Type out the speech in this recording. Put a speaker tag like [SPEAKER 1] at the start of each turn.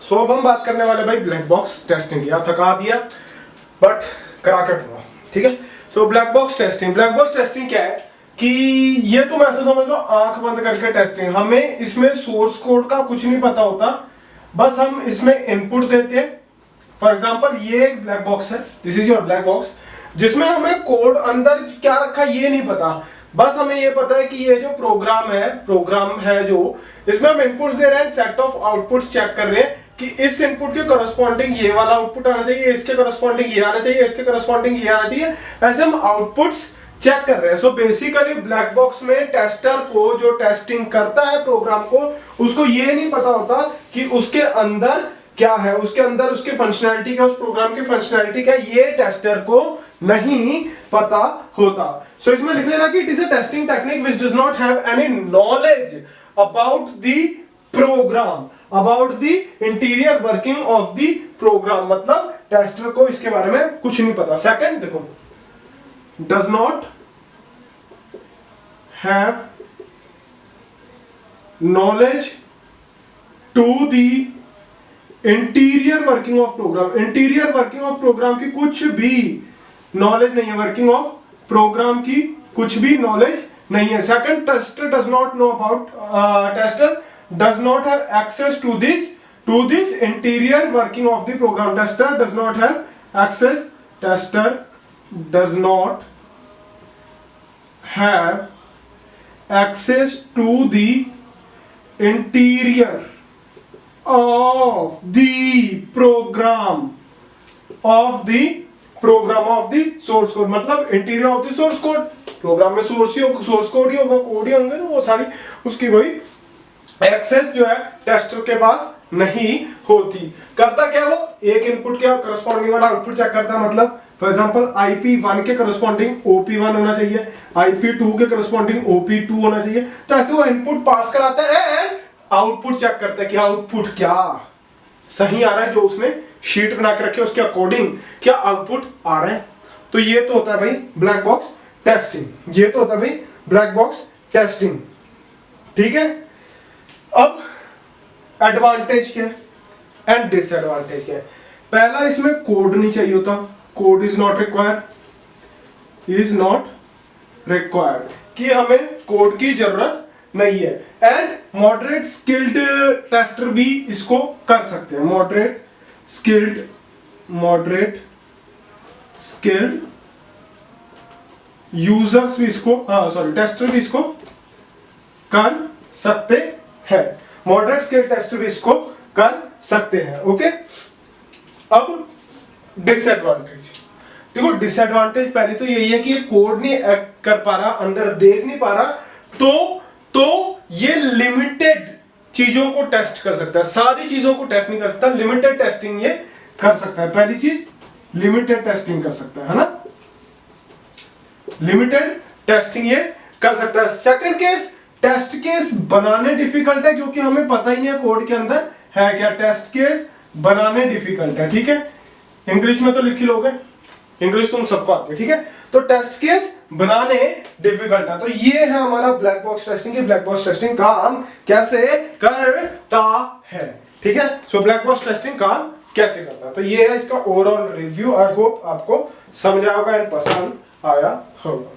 [SPEAKER 1] सो अब हम बात करने वाले भाई ब्लैक बॉक्स टेस्टिंग। यार थका दिया बट करा के हटूंगा, ठीक है। सो ब्लैक बॉक्स टेस्टिंग क्या है कि ये तुम ऐसा समझ लो आंख बंद करके टेस्टिंग। हमें इसमें सोर्स कोड का कुछ नहीं पता होता, बस हम इसमें इनपुट देते हैं। फॉर एग्जांपल ये एक ब्लैक बॉक्स है, this is your black box, जिसमें हमें कोड अंदर क्या रखा ये नहीं पता, बस हमें ये पता है कि ये जो प्रोग्राम है जो इसमें हम इनपुट्स दे रहे हैं, सेट ऑफ आउटपुट्स चेक कर रहे हैं कि इस इनपुट के करस्पॉन्डिंग ये वाला आउटपुट आना चाहिए, इसके करस्पॉन्डिंग ये आना चाहिए, इसके करस्पॉन्डिंग ये आना चाहिए, ऐसे हम आउटपुट्स चेक कर रहे हैं। सो बेसिकली ब्लैक बॉक्स में टेस्टर को जो टेस्टिंग करता है प्रोग्राम को, उसको ये नहीं पता होता कि उसके अंदर क्या है, उसके अंदर उसकी फंक्शनैलिटी क्या, उस प्रोग्राम की फंक्शनैलिटी क्या, ये टेस्टर को नहीं पता होता। सो इसमें लिख लेना कि it is a testing technique which does not have any knowledge about the program, about the interior working of the program, मतलब टेस्टर को इसके बारे में कुछ नहीं पता। सेकंड देखो, does not have knowledge to the interior working of program. Interior working of program की कुछ भी नॉलेज नहीं है, वर्किंग ऑफ प्रोग्राम की कुछ भी नॉलेज नहीं है। Second, tester does not know about, tester does not have access to this interior working of the program. Tester does not have access, tester does not have access to the interior of the program of the source code, मतलब interior of the source code। Program में source code ही होगा, code ही होंगे, तो वो सारी उसकी वही एक्सेस जो है टेस्टर के पास नहीं होती। करता क्या वो, एक इनपुट के करस्पॉन्डिंग वाला आउटपुट चेक करता है। मतलब फॉर एग्जांपल IP1 के करस्पॉन्डिंग OP1 होना चाहिए, IP2 के करस्पॉन्डिंग OP2 होना चाहिए। तो ऐसे वो इनपुट पास कराता है एंड आउटपुट चेक करता है कि आउटपुट क्या सही आ रहा है, जो उसने शीट बना के रखी है उसके अकॉर्डिंग क्या आउटपुट आ रहा है। तो ये तो होता है भाई ब्लैक बॉक्स टेस्टिंग, ये तो होता है भाई ब्लैक बॉक्स टेस्टिंग, ठीक है। अब एडवांटेज क्या है एंड डिसएडवांटेज क्या है। पहला, इसमें कोड नहीं चाहिए होता, कोड इज नॉट रिक्वायर्ड, कि हमें कोड की जरूरत नहीं है। एंड मॉडरेट स्किल्ड टेस्टर भी इसको कर सकते हैं, मॉडरेट स्किल्ड यूजर्स भी इसको, टेस्टर भी इसको कर सकते हैं, मॉडरेट स्किल्ड टेस्टर भी इसको कर सकते हैं, ओके। अब डिसएडवांटेज देखो, डिसएडवांटेज पहले तो यही है कि ये कोड नहीं कर पा रहा, अंदर देख नहीं पा रहा, तो ये लिमिटेड चीजों को टेस्ट कर सकता है, सारी चीजों को टेस्ट नहीं कर सकता, लिमिटेड टेस्टिंग ये कर सकता है। पहली चीज लिमिटेड टेस्टिंग कर सकता है ना, लिमिटेड टेस्टिंग ये कर सकता है। सेकंड केस, टेस्ट केस बनाने डिफिकल्ट है, क्योंकि हमें पता ही नहीं है कोड के अंदर है क्या। टेस्ट केस बनाने डिफिकल्ट है, ठीक है। इंग्लिश में तो लिख ही लोगे, इंग्लिश तुम सबको आती है, ठीक है। तो टेस्ट केस बनाने डिफिकल्ट है। तो ये है हमारा ब्लैक बॉक्स टेस्टिंग की ब्लैक बॉक्स टेस्टिंग काम कैसे करता है, ठीक है। सो ब्लैक बॉक्स टेस्टिंग काम कैसे करता है, तो ये है इसका ओवरऑल रिव्यू। आई होप आपको समझ आया होगा एंड पसंद आया होगा।